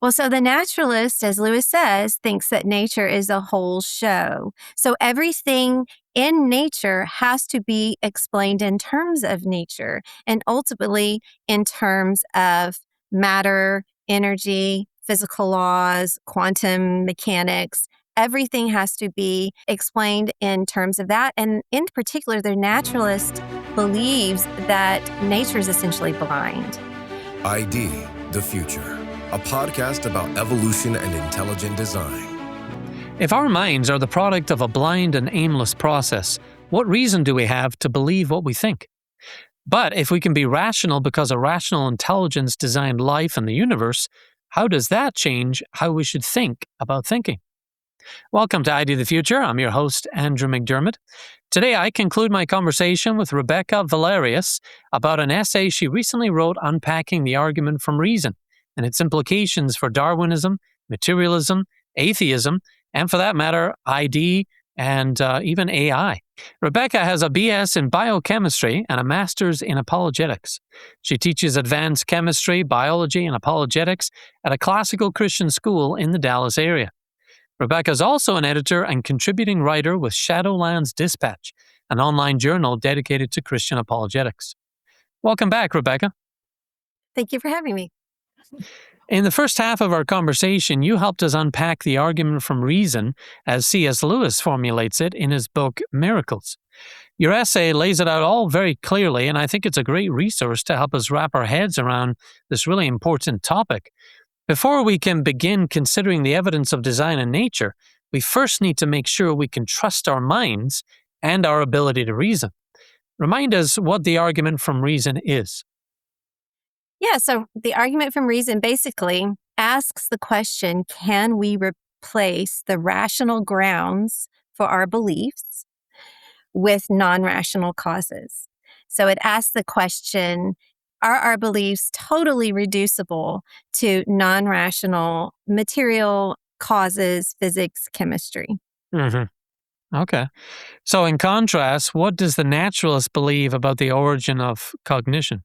Well, so the naturalist, as Lewis says, thinks that nature is a whole show. So everything in nature has to be explained in terms of nature and ultimately in terms of matter, energy, physical laws, quantum mechanics. Everything has to be explained in terms of that. And in particular, the naturalist believes that nature is essentially blind. ID, the Future, a podcast about evolution and intelligent design. If our minds are the product of a blind and aimless process, what reason do we have to believe what we think? But if we can be rational because a rational intelligence designed life and the universe, how does that change how we should think about thinking? Welcome to ID the Future. I'm your host, Andrew McDiarmid. Today, I conclude my conversation with Rebekah Valerius about an essay she recently wrote unpacking the argument from reason and its implications for Darwinism, materialism, atheism, and for that matter, ID and even AI. Rebekah has a BS in biochemistry and a master's in apologetics. She teaches advanced chemistry, biology, and apologetics at a classical Christian school in the Dallas area. Rebekah is also an editor and contributing writer with Shadowlands Dispatch, an online journal dedicated to Christian apologetics. Welcome back, Rebekah. Thank you for having me. In the first half of our conversation, you helped us unpack the argument from reason as C.S. Lewis formulates it in his book, Miracles. Your essay lays it out all very clearly, and I think it's a great resource to help us wrap our heads around this really important topic. Before we can begin considering the evidence of design in nature, we first need to make sure we can trust our minds and our ability to reason. Remind us what the argument from reason is. Yeah, so the argument from reason basically asks the question, can we replace the rational grounds for our beliefs with non-rational causes? So it asks the question, are our beliefs totally reducible to non-rational material causes, physics, chemistry? Mm-hmm. Okay. So in contrast, what does the naturalist believe about the origin of cognition?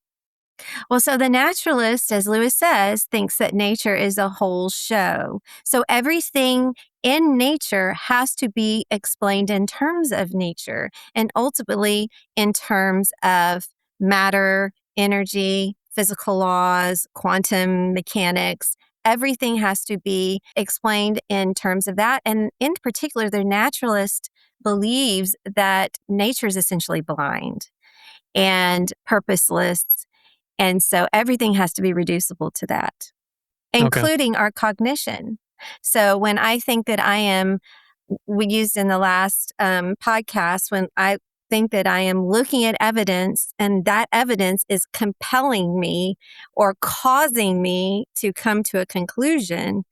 Well, so the naturalist, as Lewis says, thinks that nature is a whole show. So everything in nature has to be explained in terms of nature and ultimately in terms of matter, energy, physical laws, quantum mechanics. Everything has to be explained in terms of that. And in particular, the naturalist believes that nature is essentially blind and purposeless. And so everything has to be reducible to that, including our cognition. So when I think that we used in the last podcast, when I think that I am looking at evidence and that evidence is compelling me or causing me to come to a conclusion,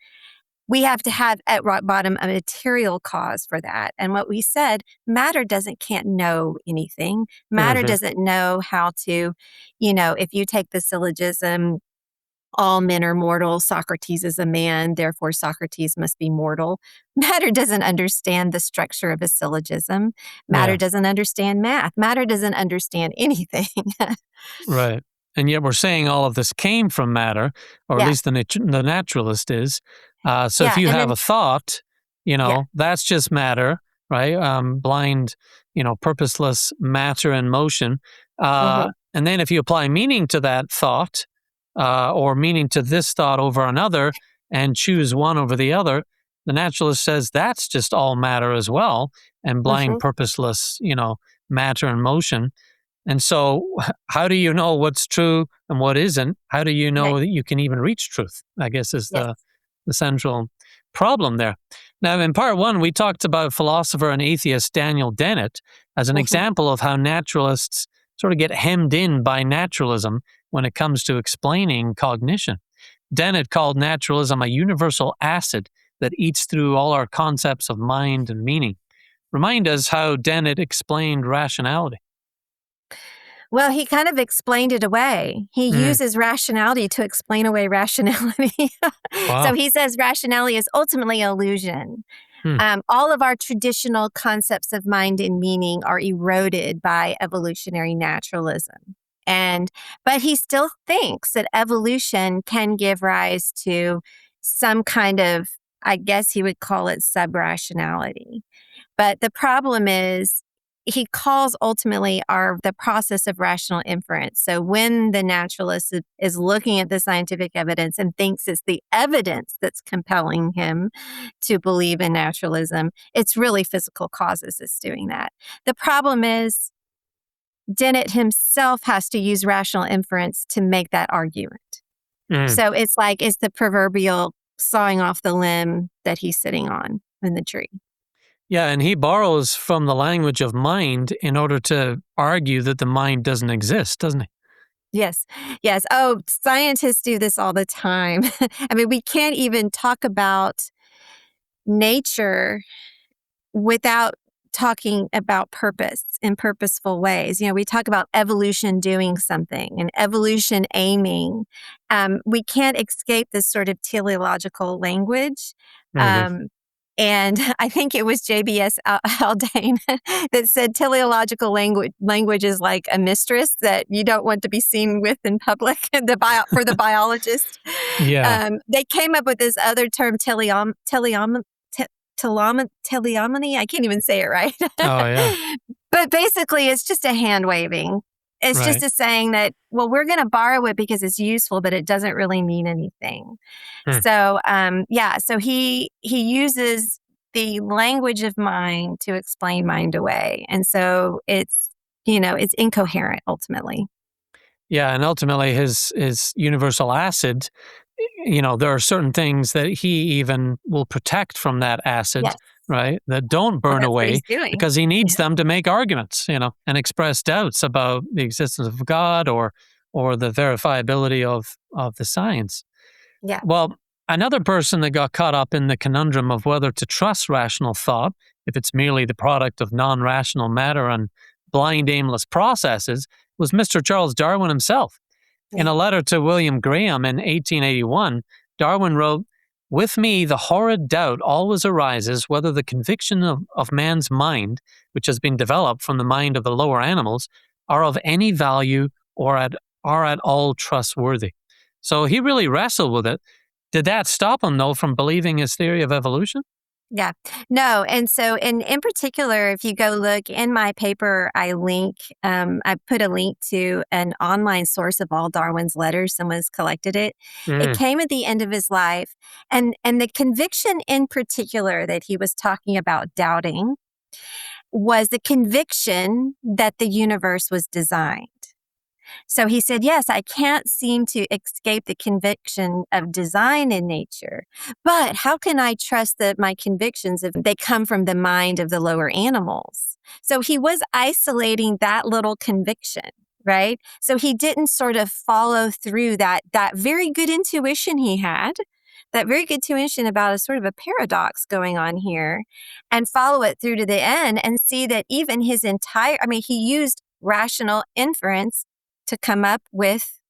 we have to have at rock bottom a material cause for that. And what we said, matter can't know anything. Matter doesn't know how to, if you take the syllogism, all men are mortal, Socrates is a man, therefore Socrates must be mortal. Matter doesn't understand the structure of a syllogism. Matter doesn't understand math. Matter doesn't understand anything. Right. And yet we're saying all of this came from matter, or at least the naturalist is. So if you have a thought, that's just matter, right? Blind, purposeless matter and motion. And then if you apply meaning to that thought, or meaning to this thought over another and choose one over the other, the naturalist says that's just all matter as well, and blind, purposeless, matter and motion. And so how do you know what's true and what isn't? How do you know that you can even reach truth? I guess is the central problem there. Now, in part one, we talked about philosopher and atheist Daniel Dennett as an example of how naturalists sort of get hemmed in by naturalism when it comes to explaining cognition. Dennett called naturalism a universal acid that eats through all our concepts of mind and meaning. Remind us how Dennett explained rationality. Well, he kind of explained it away. He uses rationality to explain away rationality. Wow. So he says rationality is ultimately illusion. All of our traditional concepts of mind and meaning are eroded by evolutionary naturalism. But he still thinks that evolution can give rise to some kind of, I guess he would call it sub-rationality. But the problem is he calls ultimately the process of rational inference. So when the naturalist is looking at the scientific evidence and thinks it's the evidence that's compelling him to believe in naturalism, it's really physical causes that's doing that. The problem is Dennett himself has to use rational inference to make that argument. So it's like it's the proverbial sawing off the limb that he's sitting on in the tree. Yeah, and he borrows from the language of mind in order to argue that the mind doesn't exist, doesn't he? Yes. Yes. Oh, scientists do this all the time. I mean, we can't even talk about nature without talking about purpose in purposeful ways. We talk about evolution doing something and evolution aiming. We can't escape this sort of teleological language. Mm-hmm. And I think it was JBS Haldane that said teleological language is like a mistress that you don't want to be seen with in public for the biologist. Yeah. They came up with this other term, teleomony. I can't even say it right. Oh, yeah. But basically, it's just a hand waving. It's just a saying that, well, we're going to borrow it because it's useful, but it doesn't really mean anything. So, so he uses the language of mind to explain mind away. And so it's incoherent ultimately. Yeah, and ultimately his universal acid, there are certain things that he even will protect from that acid, Yes. right? That don't burn That's what away he's doing. because he needs them to make arguments, and express doubts about the existence of God or the verifiability of the science. Yeah. Well, another person that got caught up in the conundrum of whether to trust rational thought, if it's merely the product of non-rational matter and blind, aimless processes, was Mr. Charles Darwin himself. In a letter to William Graham in 1881, Darwin wrote, "With me, the horrid doubt always arises whether the conviction of man's mind, which has been developed from the mind of the lower animals, are of any value or are at all trustworthy." So he really wrestled with it. Did that stop him, though, from believing his theory of evolution? Yeah. No. And so in particular, if you go look in my paper, I put a link to an online source of all Darwin's letters. Someone's collected it. It came at the end of his life. And the conviction in particular that he was talking about doubting was the conviction that the universe was designed. So he said, yes, I can't seem to escape the conviction of design in nature, but how can I trust that my convictions, if they come from the mind of the lower animals? So he was isolating that little conviction, right? So he didn't sort of follow through that very good intuition he had, that very good intuition about a sort of a paradox going on here, and follow it through to the end and see that even he used rational inference to come up with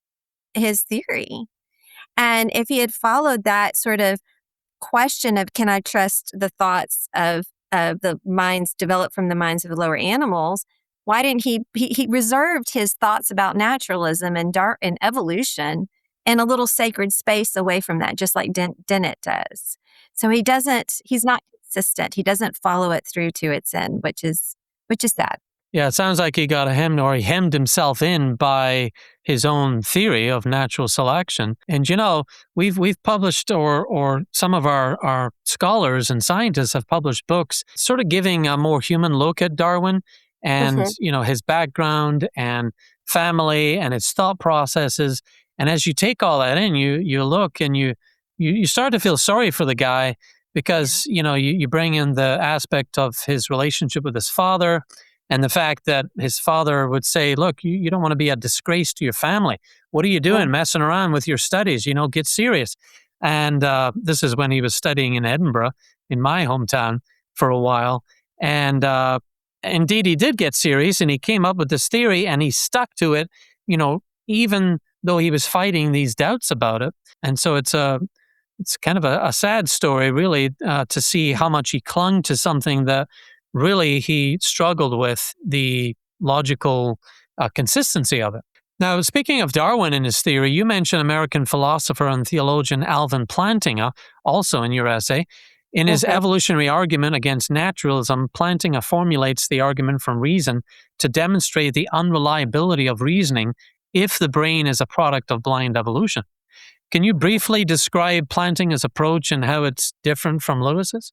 his theory. And if he had followed that sort of question of, can I trust the thoughts of the minds developed from the minds of the lower animals, why didn't he reserved his thoughts about naturalism and evolution in a little sacred space away from that, just like Dennett does. So he's not consistent. He doesn't follow it through to its end, which is sad. Yeah, it sounds like he got he hemmed himself in by his own theory of natural selection. And we've published, or some of our scholars and scientists have published books sort of giving a more human look at Darwin and his background and family and his thought processes. And as you take all that in, you look and you start to feel sorry for the guy because you bring in the aspect of his relationship with his father. And the fact that his father would say, look, you don't want to be a disgrace to your family. What are you doing messing around with your studies? Get serious. And this is when he was studying in Edinburgh, in my hometown, for a while. And indeed, he did get serious and he came up with this theory and he stuck to it, even though he was fighting these doubts about it. And so it's kind of a sad story, really, to see how much he clung to something that really he struggled with the logical consistency of it. Now, speaking of Darwin and his theory, you mentioned American philosopher and theologian Alvin Plantinga, also in your essay. In his Mhm. evolutionary argument against naturalism, Plantinga formulates the argument from reason to demonstrate the unreliability of reasoning if the brain is a product of blind evolution. Can you briefly describe Plantinga's approach and how it's different from Lewis's?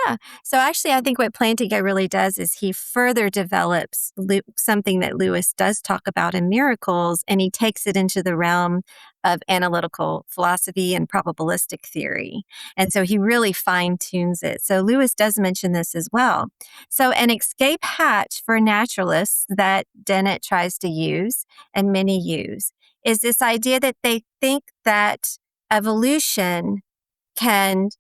Yeah. So actually, I think what Plantinga really does is he further develops something that Lewis does talk about in Miracles, and he takes it into the realm of analytical philosophy and probabilistic theory. And so he really fine tunes it. So Lewis does mention this as well. So an escape hatch for naturalists that Dennett tries to use and many use is this idea that they think that evolution can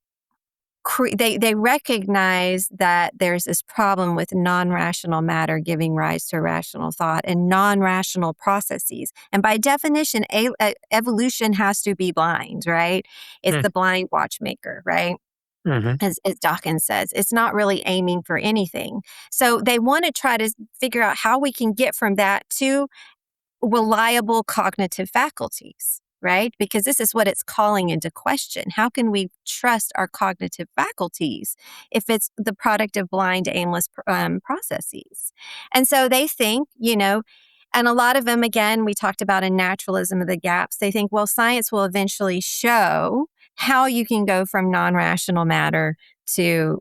they recognize that there's this problem with non-rational matter giving rise to rational thought and non-rational processes. And by definition, evolution has to be blind, right? It's the blind watchmaker, right? Mm-hmm. As Dawkins says, it's not really aiming for anything. So they want to try to figure out how we can get from that to reliable cognitive faculties, right? Because this is what it's calling into question. How can we trust our cognitive faculties if it's the product of blind, aimless processes? And so they think, and a lot of them, again, we talked about in naturalism of the gaps, they think, well, science will eventually show how you can go from non-rational matter to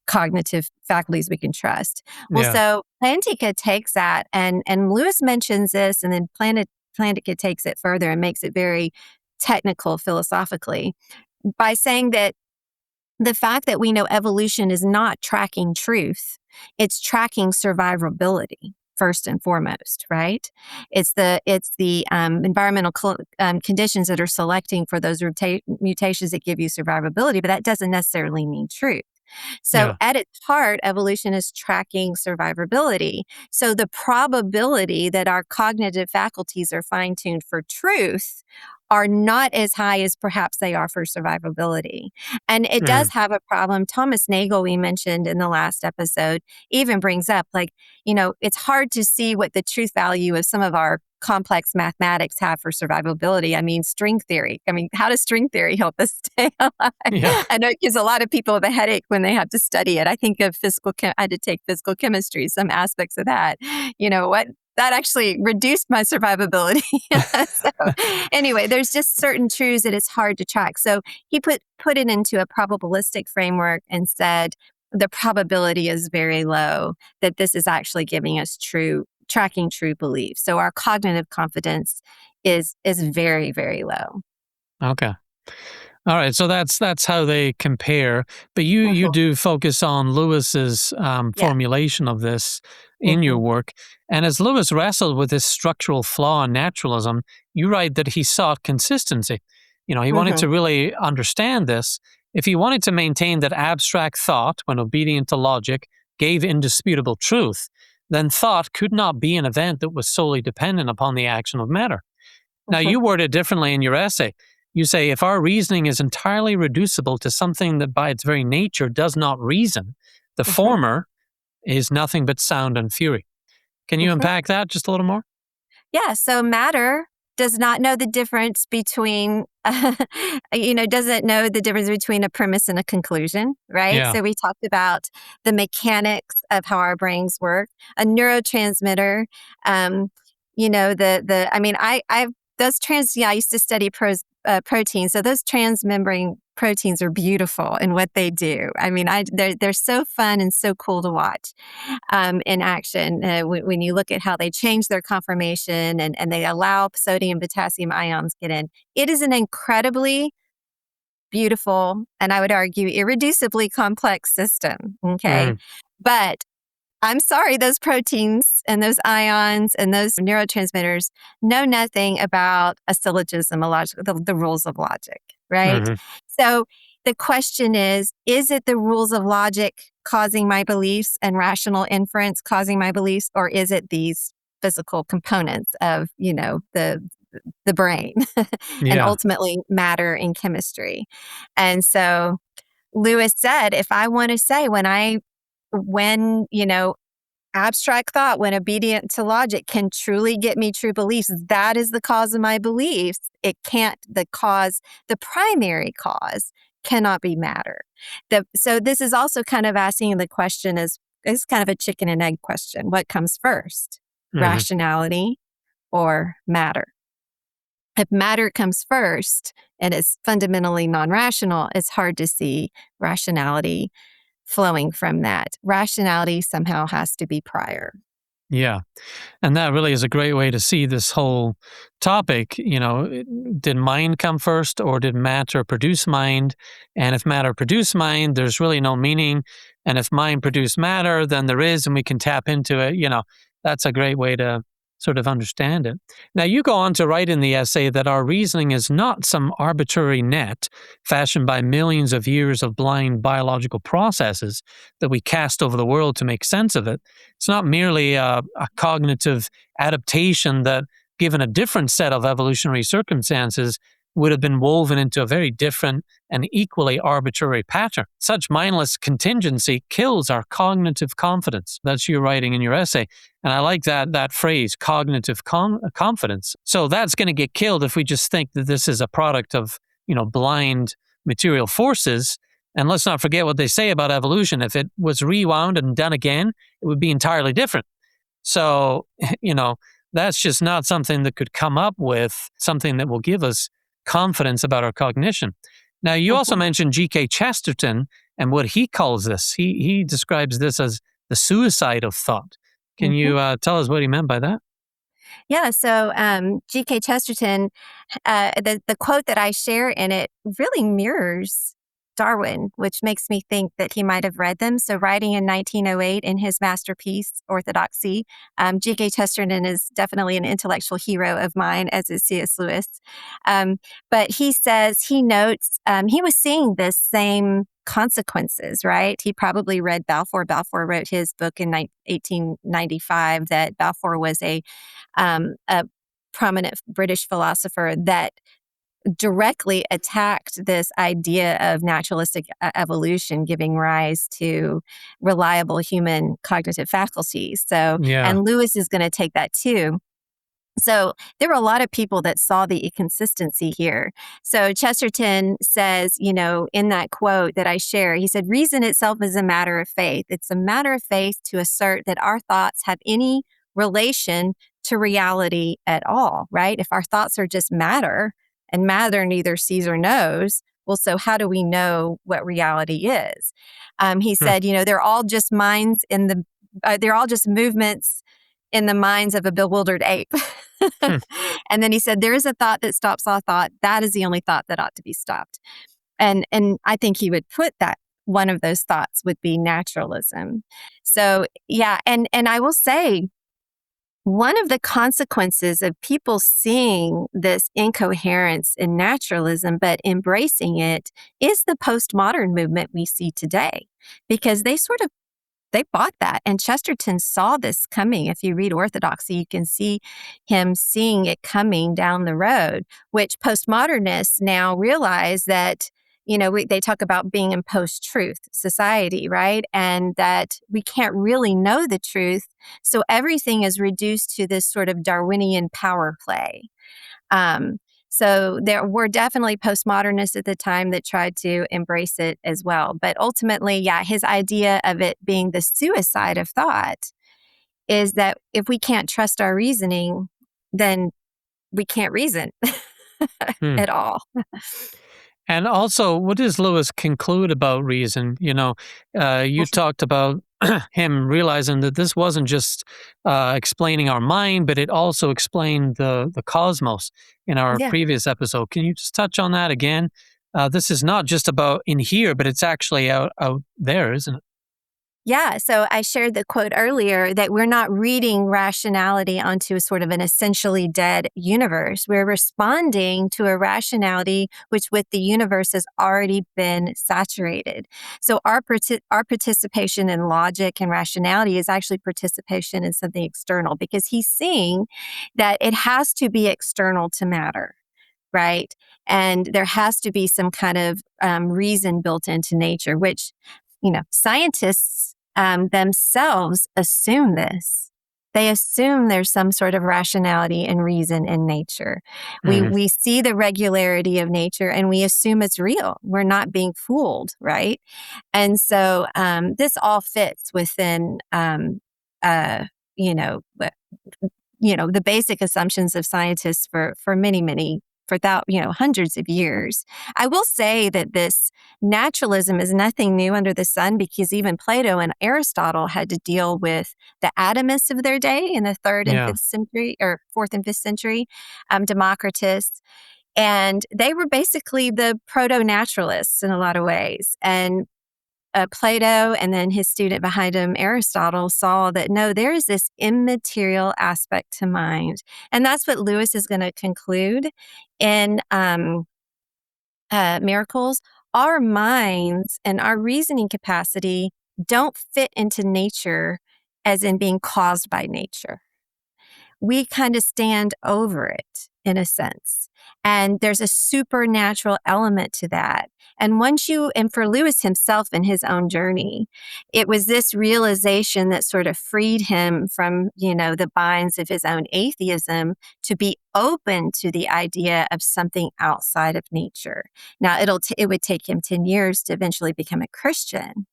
cognitive faculties we can trust. Well, Yeah. so Plantinga takes that, and Lewis mentions this, and then Plantinga takes it further and makes it very technical philosophically by saying that the fact that we know evolution is not tracking truth, it's tracking survivability first and foremost, right? It's the environmental conditions that are selecting for those mutations that give you survivability, but that doesn't necessarily mean truth. So Yeah. at its heart, evolution is tracking survivability. So the probability that our cognitive faculties are fine-tuned for truth are not as high as perhaps they are for survivability. And it Mm. does have a problem. Thomas Nagel, we mentioned in the last episode, even brings up it's hard to see what the truth value of some of our complex mathematics have for survivability. I mean, string theory. I mean, how does string theory help us stay alive? Yeah. I know it gives a lot of people a headache when they have to study it. I think of I had to take physical chemistry, some aspects of that. You know what? That actually reduced my survivability. So anyway, there's just certain truths that it's hard to track. So he put it into a probabilistic framework and said the probability is very low that this is actually giving us tracking true beliefs. So our cognitive confidence is very, very low. Okay. All right, so that's how they compare. But you Mhm. do focus on Lewis's Yeah. formulation of this in your Mhm. work. And as Lewis wrestled with this structural flaw in naturalism, you write that he sought consistency. He wanted Mhm. to really understand this. If he wanted to maintain that abstract thought, when obedient to logic, gave indisputable truth, then thought could not be an event that was solely dependent upon the action of matter. Now, Mhm. you word it differently in your essay. You say, if our reasoning is entirely reducible to something that by its very nature does not reason, the Mhm. former is nothing but sound and fury. Can you Mhm. unpack that just a little more? Yeah, so matter does not know the difference between, doesn't know the difference between a premise and a conclusion, right? Yeah. So we talked about the mechanics of how our brains work, a neurotransmitter, I those I used to study proteins, so those transmembrane proteins are beautiful in what they do. I mean, they're so fun and so cool to watch in action when you look at how they change their conformation and they allow sodium potassium ions get in. It is an incredibly beautiful, and I would argue irreducibly complex system. Okay. Mm, But I'm sorry, those proteins and those ions and those neurotransmitters know nothing about a syllogism, the rules of logic, right? hmm So the question is it the rules of logic causing my beliefs and rational inference causing my beliefs, or is it these physical components of, the brain and Yeah. ultimately matter and chemistry? And so Lewis said, if I want to say when abstract thought, when obedient to logic, can truly get me true beliefs, that is the cause of my beliefs. It can't, the primary cause cannot be matter. So this is also kind of asking the question is kind of a chicken and egg question. What comes first, rationality or matter? If matter comes first and is fundamentally non-rational, it's hard to see rationality flowing from that. Rationality somehow has to be prior. Yeah. And that really is a great way to see this whole topic. Did mind come first or did matter produce mind? And if matter produced mind, there's really no meaning. And if mind produced matter, then there is, and we can tap into it. That's a great way to sort of understand it. Now, you go on to write in the essay that our reasoning is not some arbitrary net fashioned by millions of years of blind biological processes that we cast over the world to make sense of it. It's not merely a cognitive adaptation that, given a different set of evolutionary circumstances, would have been woven into a very different and equally arbitrary pattern. Such mindless contingency kills our cognitive confidence. That's you writing in your essay. And I like that phrase, cognitive confidence. So that's going to get killed if we just think that this is a product of, blind material forces. And let's not forget what they say about evolution. If it was rewound and done again, it would be entirely different. So, that's just not something that could come up with something that will give us confidence about our cognition. Now, you also mentioned G.K. Chesterton and what he calls this. He describes this as the suicide of thought. Can you tell us what he meant by that? Yeah, so G.K. Chesterton, the quote that I share in it really mirrors Darwin, which makes me think that he might have read them. So writing in 1908 in his masterpiece, Orthodoxy, G.K. Chesterton is definitely an intellectual hero of mine, as is C.S. Lewis. But he notes, he was seeing this same consequences, right? He probably read Balfour. Balfour wrote his book in 1895 that Balfour was a prominent British philosopher that directly attacked this idea of naturalistic evolution giving rise to reliable human cognitive faculties. So, and Lewis is going to take that too. So there were a lot of people that saw the inconsistency here. So Chesterton says, in that quote that I share, he said, reason itself is a matter of faith. It's a matter of faith to assert that our thoughts have any relation to reality at all, right? If our thoughts are just matter, and matter neither sees or knows, well, so how do we know what reality is? He said, they're all just they're all just movements in the minds of a bewildered ape. And then he said, there is a thought that stops all thought. That is the only thought that ought to be stopped. And I think he would put that one of those thoughts would be naturalism. So, yeah. And I will say, one of the consequences of people seeing this incoherence in naturalism, but embracing it, is the postmodern movement we see today, because they bought that. And Chesterton saw this coming. If you read Orthodoxy, you can see him seeing it coming down the road, which postmodernists now realize that, they talk about being in post-truth society, right? And that we can't really know the truth. So everything is reduced to this sort of Darwinian power play. So there were definitely postmodernists at the time that tried to embrace it as well. But ultimately, his idea of it being the suicide of thought is that if we can't trust our reasoning, then we can't reason at all. And also, what does Lewis conclude about reason? You talked about him realizing that this wasn't just explaining our mind, but it also explained the cosmos in our previous episode. Can you just touch on that again? This is not just about in here, but it's actually out there, isn't it? Yeah, so I shared the quote earlier that we're not reading rationality onto a sort of an essentially dead universe. We're responding to a rationality which with the universe has already been saturated. So our participation in logic and rationality is actually participation in something external, because he's seeing that it has to be external to matter, right? And there has to be some kind of reason built into nature, which, scientists themselves assume this. They assume there's some sort of rationality and reason in nature. We see the regularity of nature and we assume it's real. We're not being fooled, right? And so this all fits within, you know, the basic assumptions of scientists for many for hundreds of years. I will say that this naturalism is nothing new under the sun, because even Plato and Aristotle had to deal with the atomists of their day in the 3rd and 5th century, or 4th and 5th century, Democritus. And they were basically the proto-naturalists in a lot of ways. And Plato and then his student behind him, Aristotle, saw that no, there is this immaterial aspect to mind. And that's what Lewis is going to conclude in Miracles. Our minds and our reasoning capacity don't fit into nature as in being caused by nature. We kind of stand over it in a sense. And there's a supernatural element to that. And for Lewis himself in his own journey, it was this realization that sort of freed him from, the binds of his own atheism to be open to the idea of something outside of nature. Now, it would take him 10 years to eventually become a Christian,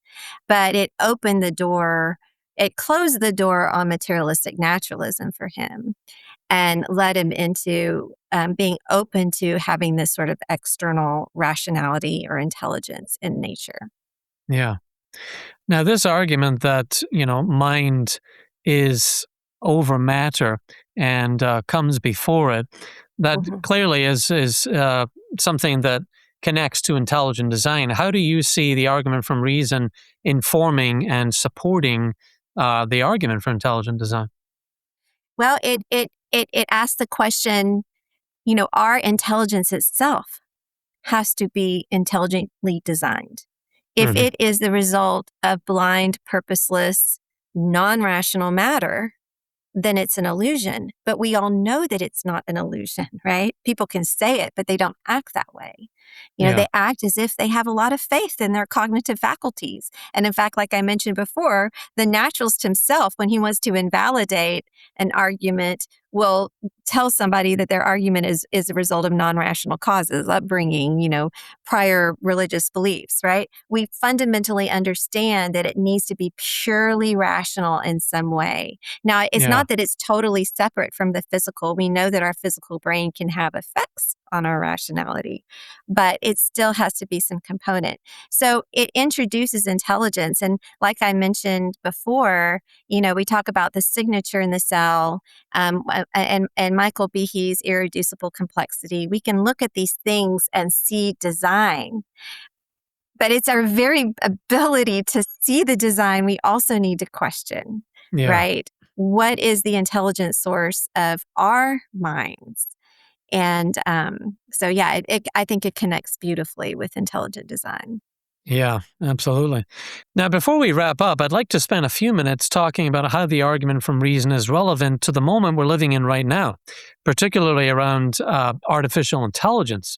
but it opened the door. It closed the door on materialistic naturalism for him and led him into being open to having this sort of external rationality or intelligence in nature. Yeah. Now, this argument that, mind is over matter and comes before it, that clearly is something that connects to intelligent design. How do you see the argument from reason informing and supporting the argument for intelligent design? Well, it asks the question, our intelligence itself has to be intelligently designed. If it is the result of blind, purposeless, non-rational matter, then it's an illusion. But we all know that it's not an illusion, right? People can say it, but they don't act that way. They act as if they have a lot of faith in their cognitive faculties. And in fact, like I mentioned before, the naturalist himself, when he wants to invalidate an argument, will tell somebody that their argument is a result of non-rational causes, upbringing, prior religious beliefs, right? We fundamentally understand that it needs to be purely rational in some way. Now, it's not that it's totally separate from the physical. We know that our physical brain can have effects on our rationality, but it still has to be some component. So it introduces intelligence. And like I mentioned before, we talk about the signature in the cell, and Michael Behe's irreducible complexity. We can look at these things and see design. But it's our very ability to see the design we also need to question, right? What is the intelligent source of our minds? And I think it connects beautifully with intelligent design. Yeah, absolutely. Now, before we wrap up, I'd like to spend a few minutes talking about how the argument from reason is relevant to the moment we're living in right now, particularly around artificial intelligence.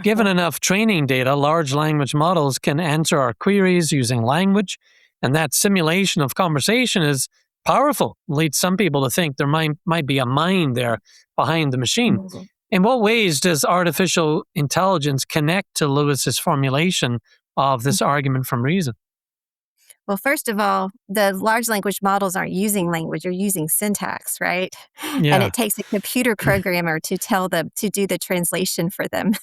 Given enough training data, large language models can answer our queries using language, and that simulation of conversation is powerful. It leads some people to think there might be a mind there behind the machine. In what ways does artificial intelligence connect to Lewis's formulation of this argument from reason? Well, first of all, the large language models aren't using language, they're using syntax, right? Yeah. And it takes a computer programmer to do the translation for them.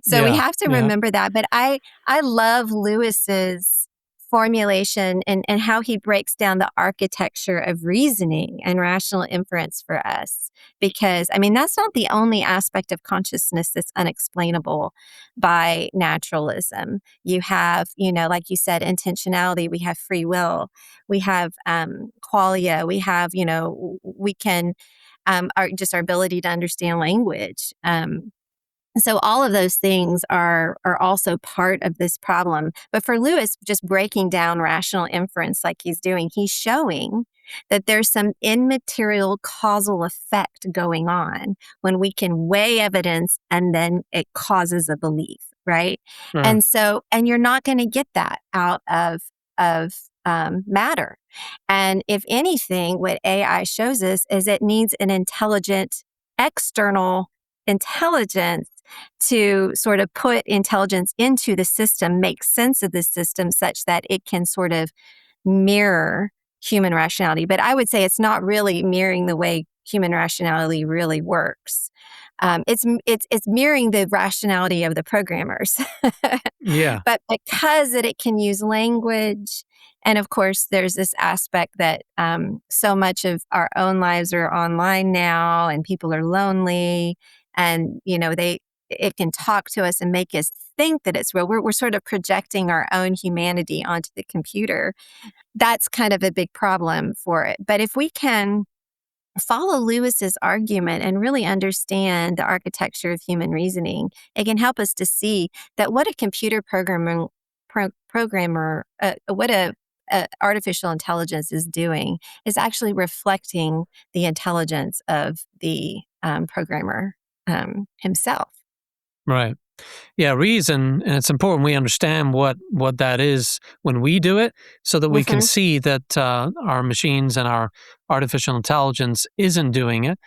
So we have to remember that. But I love Lewis's formulation and how he breaks down the architecture of reasoning and rational inference for us. Because, that's not the only aspect of consciousness that's unexplainable by naturalism. You have, like you said, intentionality. We have free will. We have qualia. We have, we can, our ability to understand language. So all of those things are also part of this problem. But for Lewis, just breaking down rational inference like he's doing, he's showing that there's some immaterial causal effect going on when we can weigh evidence and then it causes a belief, right? And you're not going to get that out of matter. And if anything, what AI shows us is it needs an intelligent external intelligence to sort of put intelligence into the system, make sense of the system such that it can sort of mirror human rationality. But I would say it's not really mirroring the way human rationality really works. It's mirroring the rationality of the programmers. Yeah. But because it can use language, and of course, there's this aspect that so much of our own lives are online now, and people are lonely, and it can talk to us and make us think that it's real. We're sort of projecting our own humanity onto the computer. That's kind of a big problem for it. But if we can follow Lewis's argument and really understand the architecture of human reasoning, it can help us to see that what a computer what a artificial intelligence is doing is actually reflecting the intelligence of the programmer himself. Right. Yeah, reason, and it's important we understand what that is when we do it, so that we can Mm-hmm. see that our machines and our artificial intelligence isn't doing it.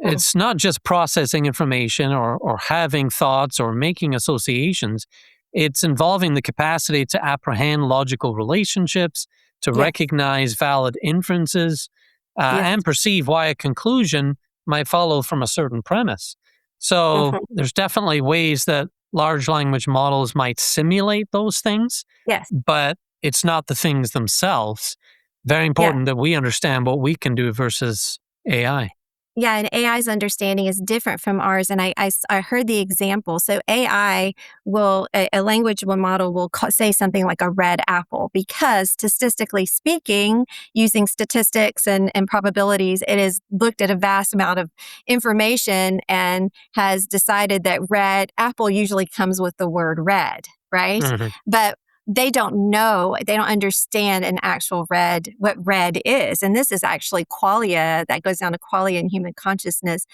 Mm. It's not just processing information or having thoughts or making associations. It's involving the capacity to apprehend logical relationships, to Yes. recognize valid inferences, Yes. and perceive why a conclusion might follow from a certain premise. So Mm-hmm. there's definitely ways that large language models might simulate those things, Yes. but it's not the things themselves. Very Yeah. important that we understand what we can do versus AI. Yeah, and AI's understanding is different from ours. And I heard the example. So AI a language model will say something like a red apple because statistically speaking, using statistics and probabilities, it has looked at a vast amount of information and has decided that red apple usually comes with the word red, right? Mhm. But they don't know, they don't understand an actual red, what red is. And this is actually qualia that goes down to qualia in human consciousness.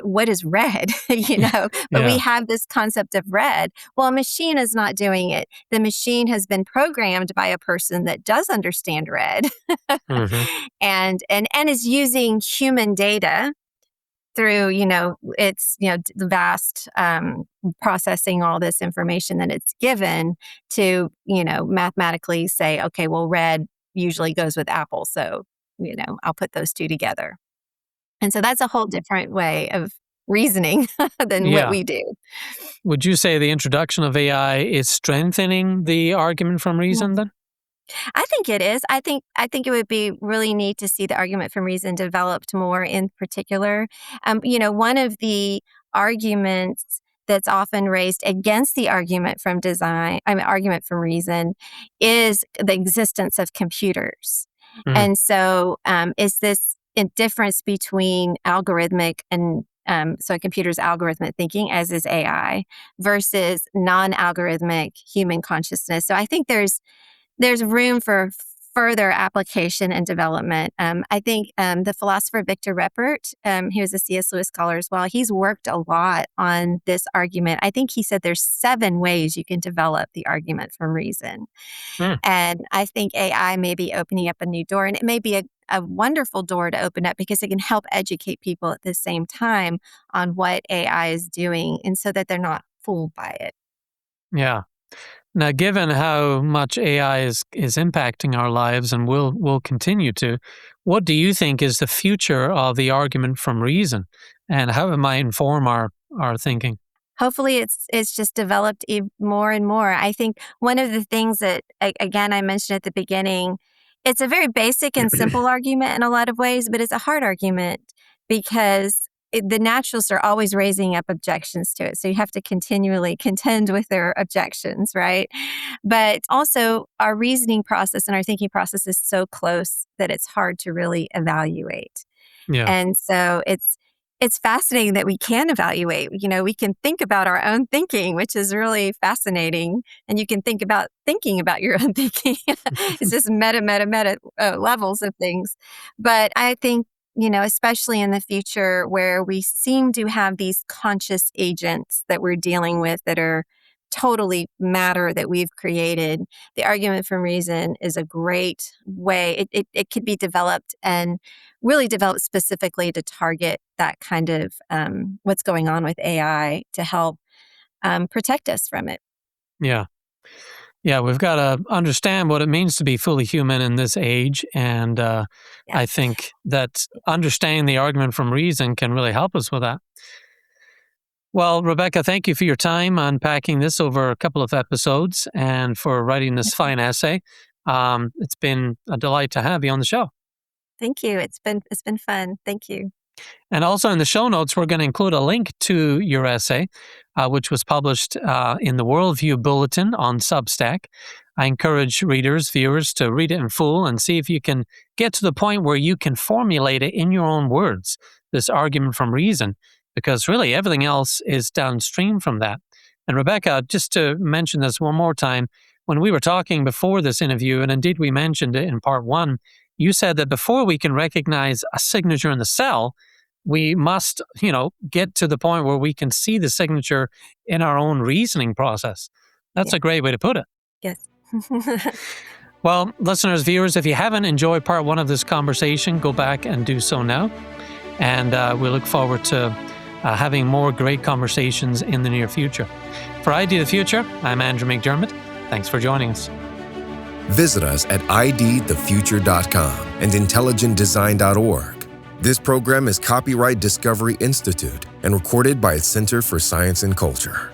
What is red? But we Yeah. have this concept of red. Well, a machine is not doing it. The machine has been programmed by a person that does understand red Mhm. and is using human data through its the vast processing all this information that it's given to mathematically say, okay, well, red usually goes with apple, so I'll put those two together. And so that's a whole different way of reasoning than what Yeah. we do. Would you say the introduction of AI is strengthening the argument from reason then? I think it is. I think it would be really neat to see the argument from reason developed more in particular. One of the arguments that's often raised against the argument from reason is the existence of computers. Mm. And so is this a difference between algorithmic and so a computer's algorithmic thinking, as is AI, versus non-algorithmic human consciousness. So I think there's room for further application and development. I think the philosopher Victor Reppert, he was a C.S. Lewis scholar as well, he's worked a lot on this argument. I think he said there's 7 ways you can develop the argument from reason. Mm. And I think AI may be opening up a new door, and it may be a wonderful door to open up because it can help educate people at the same time on what AI is doing and so that they're not fooled by it. Yeah. Now, given how much AI is impacting our lives and will continue to, what do you think is the future of the argument from reason, and how it might inform our thinking? Hopefully, it's just developed more and more. I think one of the things that, again, I mentioned at the beginning, it's a very basic and simple argument in a lot of ways, but it's a hard argument because the naturalists are always raising up objections to it. So you have to continually contend with their objections, right? But also, our reasoning process and our thinking process is so close that it's hard to really evaluate. Yeah. And so it's fascinating that we can evaluate. We can think about our own thinking, which is really fascinating. And you can think about thinking about your own thinking. It's just meta levels of things. But I think, especially in the future where we seem to have these conscious agents that we're dealing with that are totally matter that we've created. The argument from reason is a great way. It could be developed and really developed specifically to target that kind of what's going on with AI to help protect us from it. Yeah. Yeah, we've got to understand what it means to be fully human in this age. And I think that understanding the argument from reason can really help us with that. Well, Rebekah, thank you for your time unpacking this over a couple of episodes and for writing this fine essay. It's been a delight to have you on the show. Thank you. It's been fun. Thank you. And also in the show notes, we're going to include a link to your essay, which was published in the Worldview Bulletin on Substack. I encourage readers, viewers to read it in full and see if you can get to the point where you can formulate it in your own words, this argument from reason, because really everything else is downstream from that. And Rebekah, just to mention this one more time, when we were talking before this interview, and indeed we mentioned it in part one, you said that before we can recognize a signature in the cell, we must, get to the point where we can see the signature in our own reasoning process. That's a great way to put it. Yes. Well, listeners, viewers, if you haven't enjoyed part one of this conversation, go back and do so now. And we look forward to having more great conversations in the near future. For ID the Future, I'm Andrew McDiarmid. Thanks for joining us. Visit us at idthefuture.com and intelligentdesign.org. This program is copyright Discovery Institute and recorded by its Center for Science and Culture.